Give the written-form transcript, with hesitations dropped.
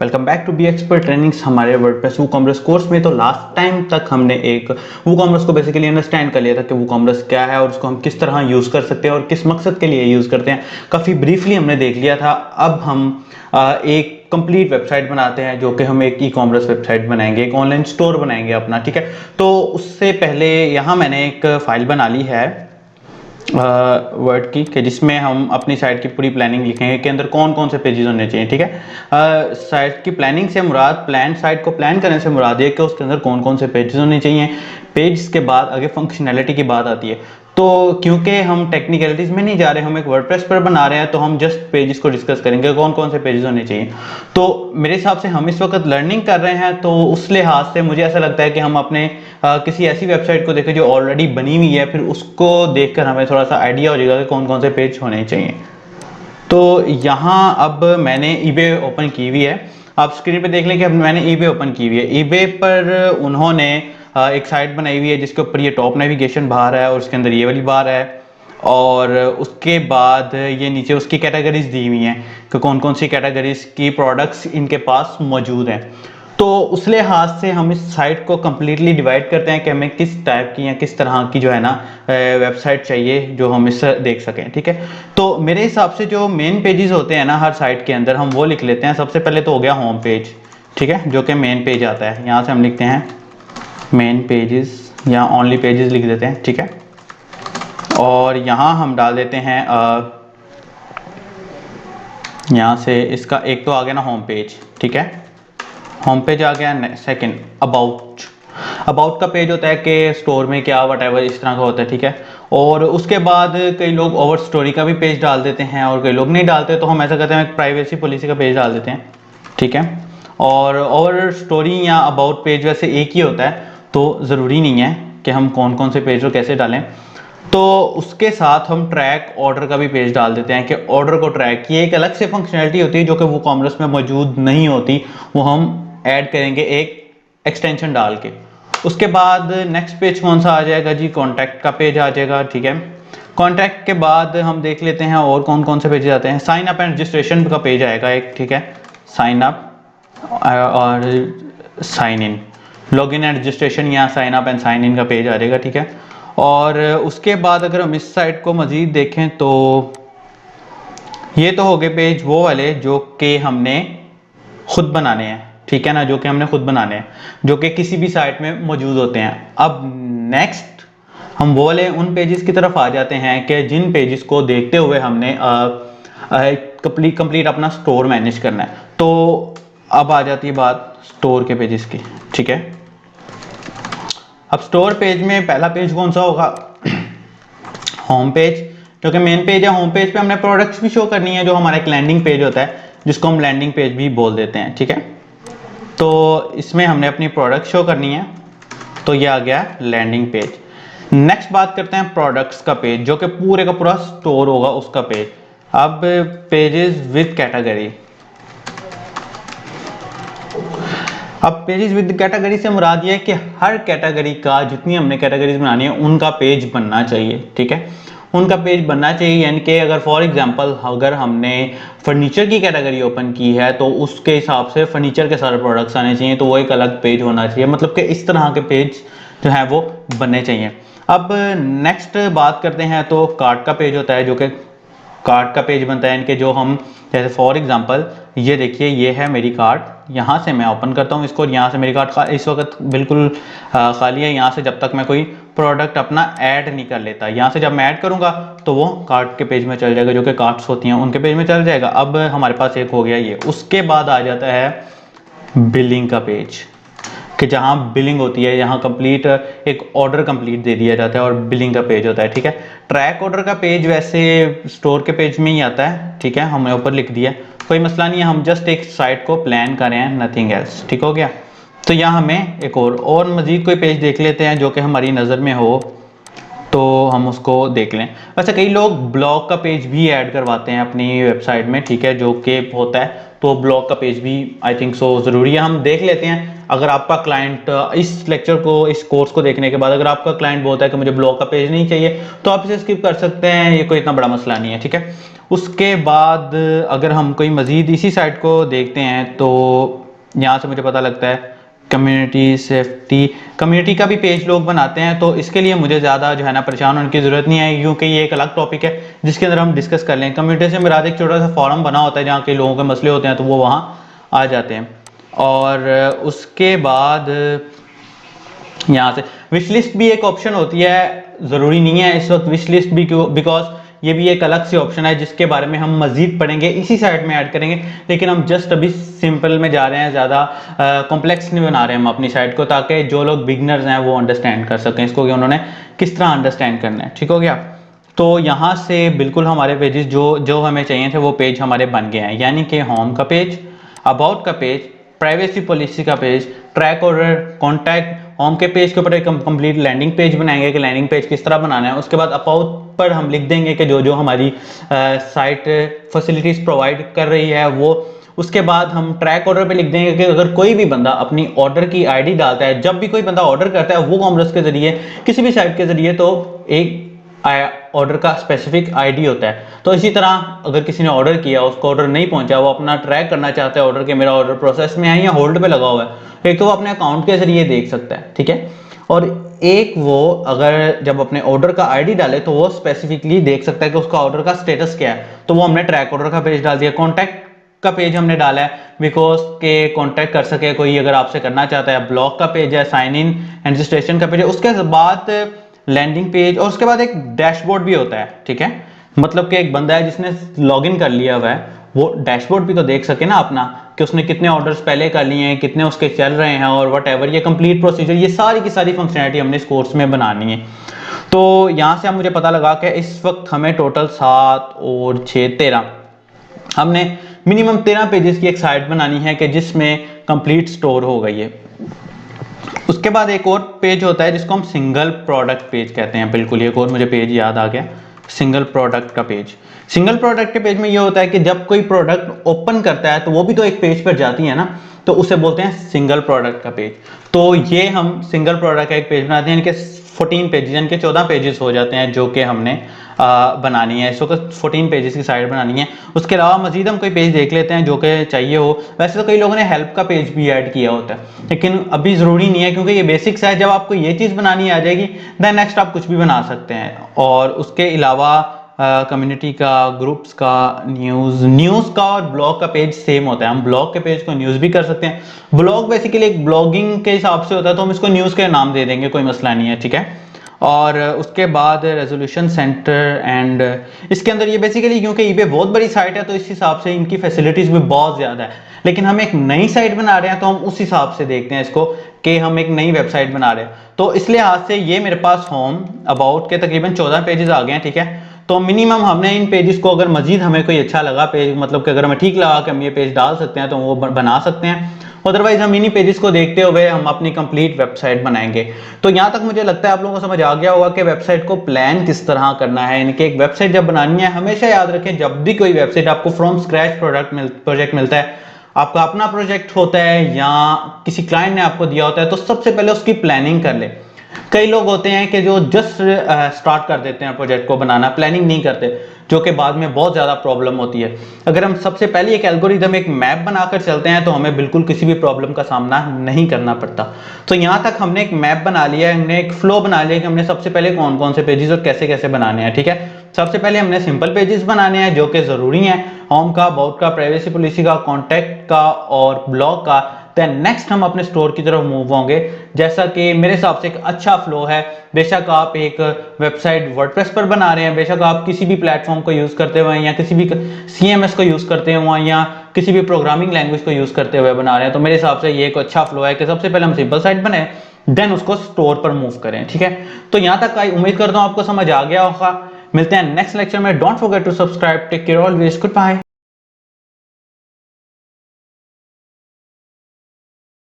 Welcome back to be expert trainings. हमारे WordPress WooCommerce course में तो लास्ट टाइम तक हमने एक वूकॉमर्स को बेसिकली अंडरस्टैंड कर लिया था कि वूकॉमर्स क्या है और उसको हम किस तरह यूज़ कर सकते हैं और किस मकसद के लिए यूज़ करते हैं। काफ़ी ब्रीफली हमने देख लिया था। अब हम एक कंप्लीट वेबसाइट बनाते हैं जो कि हम एक ई कॉमर्स वेबसाइट बनाएंगे, एक ऑनलाइन स्टोर बनाएंगे अपना। ठीक है, तो उससे पहले यहाँ मैंने एक फ़ाइल बना ली है वर्ड की कि जिसमें हम अपनी साइट की पूरी प्लानिंग लिखेंगे कि अंदर कौन कौन से पेजेस होने चाहिए। ठीक है, साइट की प्लानिंग से मुराद, प्लान साइट को प्लान करने से मुराद है कि उसके अंदर कौन कौन से पेजेस होने चाहिए। पेज के बाद आगे फंक्शनैलिटी की बात आती है। तो क्योंकि हम टेक्निकलिटीज में नहीं जा रहे, हम एक वर्डप्रेस पर बना रहे हैं, तो हम जस्ट पेजेस को डिस्कस करेंगे कौन कौन से पेजेस होने चाहिए। तो मेरे हिसाब से हम इस वक्त लर्निंग कर रहे हैं, तो उस लिहाज से मुझे ऐसा लगता है कि हम अपने किसी ऐसी वेबसाइट को देखें जो ऑलरेडी बनी हुई है, फिर उसको देखकर हमें थोड़ा सा आइडिया हो जाएगा कि कौन कौन से पेज होने चाहिए। तो यहाँ अब मैंने ईबे ओपन की हुई है। आप स्क्रीन पे देख लें कि अब मैंने ईबे ओपन की हुई है। ईबे पर उन्होंने एक साइट बनाई हुई है जिसके ऊपर ये टॉप नेविगेशन बार है और उसके अंदर ये वाली बार है, और उसके बाद ये नीचे उसकी कैटेगरीज दी हुई हैं कि कौन कौन सी कैटेगरीज की प्रोडक्ट्स इनके पास मौजूद हैं। तो उस लिहाज से हम इस साइट को कम्प्लीटली डिवाइड करते हैं कि हमें किस टाइप की या किस तरह की जो है ना वेबसाइट चाहिए जो हम इससे देख सकें। ठीक है, तो मेरे हिसाब से जो मेन पेजेस होते हैं ना हर साइट के अंदर, हम वो लिख लेते हैं। सबसे पहले तो हो गया होम पेज, ठीक है, जो कि मेन पेज आता है। यहाँ से हम लिखते हैं मेन पेजेस या ओनली पेजेस लिख देते हैं। ठीक है, और यहाँ हम डाल देते हैं यहाँ से इसका एक तो आ गया ना होम पेज। ठीक है, होम पेज आ गया। सेकंड अबाउट का पेज होता है कि स्टोर में क्या वट इस तरह का होता है। ठीक है, और उसके बाद कई लोग ओवर स्टोरी का भी पेज डाल देते हैं और कई लोग नहीं डालते, तो हम ऐसा करते हैं प्राइवेसी पॉलिसी का पेज डाल देते हैं। ठीक है, और ओवर स्टोरी या अबाउट पेज वैसे एक ही होता है, तो ज़रूरी नहीं है कि हम कौन कौन से पेज को कैसे डालें। तो उसके साथ हम ट्रैक ऑर्डर का भी पेज डाल देते हैं कि ऑर्डर को ट्रैक, ये एक अलग से फंक्शनलिटी होती है जो कि वो कॉमर्स में मौजूद नहीं होती, वो हम ऐड करेंगे एक एक्सटेंशन डाल के। उसके बाद नेक्स्ट पेज कौन सा आ जाएगा जी, कॉन्टैक्ट का पेज आ जाएगा। ठीक है, कॉन्टैक्ट के बाद हम देख लेते हैं और कौन कौन से पेज आते हैं। साइन अप एंड रजिस्ट्रेशन का पेज आएगा एक। ठीक है, साइन अप और sign in, log in and registration या sign up and sign in का पेज आ जाएगा। ठीक है, और उसके बाद अगर हम इस साइट को मज़ीद देखें तो ये तो हो गए पेज वो वाले जो कि हमने खुद बनाने हैं। ठीक है ना, जो कि हमने खुद बनाने हैं, जो कि किसी भी साइट में मौजूद होते हैं। अब नेक्स्ट हम वो वाले उन पेजेस की तरफ आ जाते हैं कि जिन पेजेस को देखते हुए हमने कंप्लीट अपना स्टोर मैनेज करना है। तो अब आ जाती है बात स्टोर के पेजेस की। ठीक है, अब स्टोर पेज में पहला पेज कौन सा होगा, होम पेज, जो कि मेन पेज है। होम पेज पे हमने प्रोडक्ट्स भी शो करनी है, जो हमारा एक लैंडिंग पेज होता है जिसको हम लैंडिंग पेज भी बोल देते हैं। ठीक है, तो इसमें हमने अपनी प्रोडक्ट शो करनी है, तो ये आ गया लैंडिंग पेज। नेक्स्ट बात करते हैं प्रोडक्ट्स का पेज, जो कि पूरे का पूरा स्टोर होगा उसका पेज। अब पेजेस विद कैटेगरी, अब पेजेस विद कैटेगरी से मुराद ये है कि हर कैटेगरी का, जितनी हमने कैटेगरीज बनानी है उनका पेज बनना चाहिए। ठीक है, उनका पेज बनना चाहिए, यानी कि अगर फॉर एग्जांपल अगर हमने फर्नीचर की कैटेगरी ओपन की है तो उसके हिसाब से फर्नीचर के सारे प्रोडक्ट्स आने चाहिए, तो वो एक अलग पेज होना चाहिए। मतलब कि इस तरह के पेज जो है वो बनने चाहिए। अब नेक्स्ट बात करते हैं तो कार्ट का पेज होता है, जो कि कार्ट का पेज बनता है इनके, जो हम जैसे फॉर एग्जांपल ये देखिए, ये है मेरी कार्ट, यहाँ से मैं ओपन करता हूँ इसको, यहाँ से मेरी कार्ट इस वक्त बिल्कुल खाली है। यहाँ से जब तक मैं कोई प्रोडक्ट अपना ऐड नहीं कर लेता, यहाँ से जब मैं ऐड करूँगा तो वो कार्ट के पेज में चल जाएगा, जो कि कार्ट्स होती हैं उनके पेज में चल जाएगा। अब हमारे पास एक हो गया ये। उसके बाद आ जाता है बिलिंग का पेज, कि जहाँ बिलिंग होती है, यहाँ कंप्लीट एक ऑर्डर कंप्लीट दे दिया जाता है और बिलिंग का पेज होता है। ठीक है, ट्रैक ऑर्डर का पेज वैसे स्टोर के पेज में ही आता है। ठीक है, हमने ऊपर लिख दिया, कोई मसला नहीं है, हम जस्ट एक साइट को प्लान कर रहे हैं, नथिंग एल्स। ठीक हो गया, तो यहाँ हमें एक और मजीद कोई पेज देख लेते हैं जो कि हमारी नज़र में हो, तो हम उसको देख लें। वैसे कई लोग ब्लॉग का पेज भी ऐड करवाते हैं अपनी वेबसाइट में। ठीक है, जो कि होता है, तो ब्लॉग का पेज भी आई थिंक सो ज़रूरी है, हम देख लेते हैं। अगर आपका क्लाइंट इस लेक्चर को, इस कोर्स को देखने के बाद अगर आपका क्लाइंट बोलता है कि मुझे ब्लॉग का पेज नहीं चाहिए, तो आप इसे स्किप कर सकते हैं, ये कोई इतना बड़ा मसला नहीं है, ठीक है। उसके बाद अगर हम कोई मजीद इसी साइट को देखते हैं तो यहाँ से मुझे पता लगता है कम्युनिटी सेफ्टी, कम्युनिटी का भी पेज लोग बनाते हैं, तो इसके लिए मुझे ज़्यादा जो है ना परेशान होने की ज़रूरत नहीं है, क्योंकि ये एक अलग टॉपिक है जिसके अंदर हम डिस्कस कर लें। कम्युनिटी से मेरा एक छोटा सा फॉरम बना होता है जहाँ के लोगों के मसले होते हैं, तो वो वहाँ आ जाते हैं। और उसके बाद यहाँ से विश लिस्ट भी एक ऑप्शन होती है, ज़रूरी नहीं है इस वक्त विश लिस्ट भी, क्यों, बिकॉज ये भी एक अलग से ऑप्शन है जिसके बारे में हम मजीद पढ़ेंगे, इसी साइट में ऐड करेंगे। लेकिन हम जस्ट अभी सिंपल में जा रहे हैं, ज़्यादा कॉम्प्लेक्स नहीं बना रहे हैं हम अपनी साइट को, ताकि जो लोग बिगनर्स हैं वो अंडरस्टैंड कर सकें इसको कि उन्होंने किस तरह अंडरस्टैंड करना है, ठीक हो गया। तो यहाँ से बिल्कुल हमारे पेजेस जो हमें चाहिए थे वो पेज हमारे बन गए हैं, यानी कि होम का पेज, अबाउट का पेज, प्राइवेसी पॉलिसी का page, track order, contact. Home के पेज के ऊपर एक कंप्लीट लैंडिंग पेज बनाएंगे कि लैंडिंग पेज किस तरह बनाना है। उसके बाद अबाउट पर हम लिख देंगे कि जो जो हमारी साइट फैसिलिटीज प्रोवाइड कर रही है वो। उसके बाद हम ट्रैक ऑर्डर पे लिख देंगे कि अगर कोई भी बंदा अपनी ऑर्डर की आईडी डालता है, जब भी कोई बंदा ऑर्डर करता है वो कॉमर्स के जरिए किसी भी साइट के जरिए, तो एक ऑर्डर का स्पेसिफिक आईडी होता है। तो इसी तरह अगर किसी ने ऑर्डर किया, उसको ऑर्डर नहीं पहुंचा, वो अपना ट्रैक करना चाहता है ऑर्डर के मेरा ऑर्डर प्रोसेस में है या होल्ड पे लगा हुआ है, एक तो वो अपने अकाउंट के जरिए देख सकता है, ठीक है। और एक वो अगर जब अपने ऑर्डर का आईडी डाले तो वो स्पेसिफिकली देख सकता है कि उसका ऑर्डर का स्टेटस क्या है। तो वो हमने ट्रैक ऑर्डर का पेज डाल दिया। कॉन्टैक्ट का पेज हमने डाला है बिकॉज के कॉन्टैक्ट कर सके कोई अगर आपसे करना चाहता है। ब्लॉग का पेज है, साइन इन रजिस्ट्रेशन का पेज है। उसके बाद लैंडिंग पेज, और उसके बाद एक डैशबोर्ड भी होता है, ठीक है। मतलब कि एक बंदा है जिसने लॉगिन कर लिया हुआ है, वो डैशबोर्ड भी तो देख सके ना अपना कि उसने कितने ऑर्डर्स पहले कर लिए हैं, कितने उसके चल रहे हैं और वट एवर, ये कंप्लीट प्रोसीजर, ये सारी की सारी फंक्शनैलिटी हमने इस कोर्स में बनानी है। तो यहाँ से हम मुझे पता लगा कि इस वक्त हमें टोटल 7 और 6 13, हमने मिनिमम 13 पेजेस की एक साइट बनानी है कि जिसमें कंप्लीट स्टोर हो गई है। उसके बाद एक और पेज होता है जिसको हम सिंगल प्रोडक्ट पेज कहते हैं। बिल्कुल, एक और मुझे पेज याद आ गया, सिंगल प्रोडक्ट का पेज। सिंगल प्रोडक्ट के पेज में ये होता है कि जब कोई प्रोडक्ट ओपन करता है तो वो भी तो एक पेज पर जाती है ना, तो उसे बोलते हैं सिंगल प्रोडक्ट का पेज। तो ये हम सिंगल प्रोडक्ट का एक पेज बनाते हैं, यानी कि 14 पेजेस, यानी कि 14 पेजेस हो जाते हैं जो कि हमने बनानी है। इस वक्त 14 पेजेस की साइट बनानी है। उसके अलावा मजीद हम कोई पेज देख लेते हैं जो कि चाहिए हो। वैसे तो कई लोगों ने हेल्प का पेज भी ऐड किया होता है, लेकिन अभी ज़रूरी नहीं है क्योंकि ये बेसिक्स है। जब आपको ये चीज़ बनानी आ जाएगी देन नेक्स्ट आप कुछ भी बना सकते हैं। और उसके अलावा कम्युनिटी का, ग्रुप्स का, न्यूज़ का और ब्लॉग का पेज सेम होता है। हम ब्लॉग के पेज को न्यूज़ भी कर सकते हैं। ब्लॉग बेसिकली एक ब्लॉगिंग के हिसाब से होता है, तो हम इसको न्यूज़ के नाम दे देंगे, कोई मसला नहीं है, ठीक है। और उसके बाद रेजोल्यूशन सेंटर एंड इसके अंदर ये बेसिकली, क्योंकि ये बहुत बड़ी साइट है तो इस हिसाब से इनकी फैसिलिटीज़ भी बहुत ज़्यादा है। लेकिन हम एक नई साइट बना रहे हैं तो हम उस हिसाब से देखते हैं इसको कि हम एक नई वेबसाइट बना रहे हैं। तो इस लिहाज से ये मेरे पास होम, अबाउट के तकरीबन 14 पेजेस आ गए हैं, ठीक है। तो मिनिमम हमने इन पेजेस को, अगर मजीद हमें कोई अच्छा लगा पेज, मतलब कि अगर हमें ठीक लगा कि हम ये पेज डाल सकते हैं तो वो बना सकते हैं। अदरवाइज हम इन्हीं पेजेस को देखते हुए हम अपनी कंप्लीट वेबसाइट बनाएंगे। तो यहाँ तक मुझे लगता है आप लोगों को समझ आ गया होगा कि वेबसाइट को प्लान किस तरह करना है। इनके एक वेबसाइट जब बनानी है, हमेशा याद रखें जब भी कोई वेबसाइट आपको फ्रॉम स्क्रैच प्रोजेक्ट मिलता है, आपका अपना प्रोजेक्ट होता है या किसी क्लाइंट ने आपको दिया होता है, तो सबसे पहले उसकी प्लानिंग कर ले। कई लोग होते हैं कि जो जस्ट स्टार्ट कर देते हैं प्रोजेक्ट को बनाना, प्लानिंग नहीं करते, जो कि बाद में बहुत ज़्यादा प्रॉब्लम होती है। अगर हम सबसे पहले एक एल्गोरिदम, एक मैप बनाकर चलते हैं तो हमें बिल्कुल किसी भी प्रॉब्लम का सामना नहीं करना पड़ता। तो यहाँ तक हमने एक मैप बना लिया है, हमने एक फ्लो बना लिया कि हमने सबसे पहले कौन कौन से पेजेस और कैसे कैसे बनाने हैं, ठीक है। सबसे पहले हमने सिंपल पेजेस बनाने हैं जो कि ज़रूरी हैं, होम का, अबाउट का, प्राइवेसी पॉलिसी का, कॉन्टैक्ट का और ब्लॉग का। देन नेक्स्ट हम अपने स्टोर की तरफ मूव होंगे, जैसा कि मेरे हिसाब से एक अच्छा फ्लो है। बेशक आप एक वेबसाइट वर्डप्रेस पर बना रहे हैं, बेशक आप किसी भी प्लेटफॉर्म को यूज़ करते हुए या किसी भी CMS को यूज़ करते हुए या किसी भी प्रोग्रामिंग लैंग्वेज को यूज़ करते हुए बना रहे हैं, तो मेरे हिसाब से ये एक अच्छा फ्लो है कि सबसे पहले हम सिंपल साइट बनाएं, देन उसको स्टोर पर मूव करें, ठीक है। तो यहाँ तक आई उम्मीद करता हूँ आपको समझ आ गया होगा। मिलते हैं नेक्स्ट लेक्चर में। Don't forget to subscribe. Take care always. Good bye.